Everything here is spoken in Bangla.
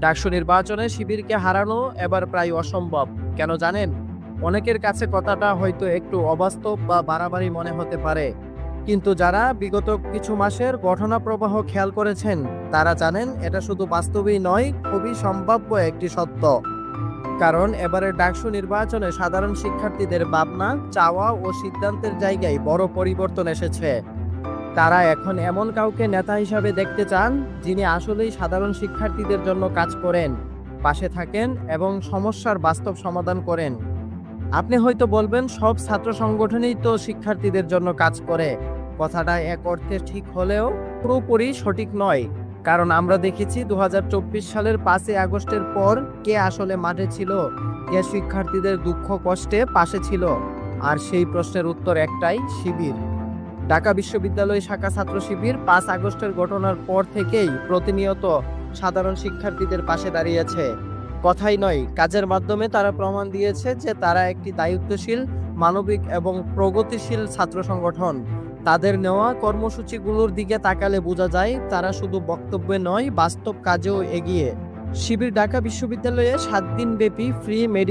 ডাকসু নির্বাচনে শিবিরকে হারানো এবার প্রায় অসম্ভব। কেন জানেন? অনেকের কাছে কথাটা হয়তো একটু অবাস্তব বা বাড়াবাড়ি মনে হতে পারে, কিন্তু যারা বিগত কিছু মাসের ঘটনা প্রবাহ খেয়াল করেছেন তারা জানেন এটা শুধু বাস্তবেই নয়, খুবই সম্ভাব্য একটি সত্য। কারণ এবারের ডাকসু নির্বাচনে সাধারণ শিক্ষার্থীদের ভাবনা, চাওয়া ও সিদ্ধান্তের জায়গায় বড় পরিবর্তন এসেছে। তারা এখন এমন কাউকে নেতা হিসাবে দেখতে চান যিনি আসলেই সাধারণ শিক্ষার্থীদের জন্য কাজ করেন, পাশে থাকেন এবং সমস্যার বাস্তব সমাধান করেন। আপনি হয়তো বলবেন, সব ছাত্র সংগঠনই তো শিক্ষার্থীদের জন্য কাজ করে। কথাটা এক অর্থে ঠিক হলেও পুরোপুরি সঠিক নয়। কারণ আমরা দেখেছি 2024 সালের 5ই আগস্টের পর কে আসলে মাঠে ছিল, কে শিক্ষার্থীদের দুঃখ কষ্টে পাশে ছিল। আর সেই প্রশ্নের উত্তর একটাই, শিবির। ঢাকা বিশ্ববিদ্যালয় শাখা ছাত্র শিবির 5 আগস্টের ঘটনার পর থেকেই প্রতিনিয়ত সাধারণ শিক্ষার্থীদের পাশে দাঁড়িয়েছে। কথাই নয়, কাজের মাধ্যমে তারা প্রমাণ দিয়েছে যে তারা একটি দায়িত্বশীল, মানবিক এবং প্রগতিশীল ছাত্র সংগঠন। তাদের নেওয়া কর্মসূচিগুলোর দিকে তাকালে বোঝা যায় তারা শুধু বক্তব্যে নয়, বাস্তব কাজেও এগিয়ে। শিবির ঢাকা বিশ্ববিদ্যালয়ে 7 দিন ব্যাপী ফ্রি মেডিকেল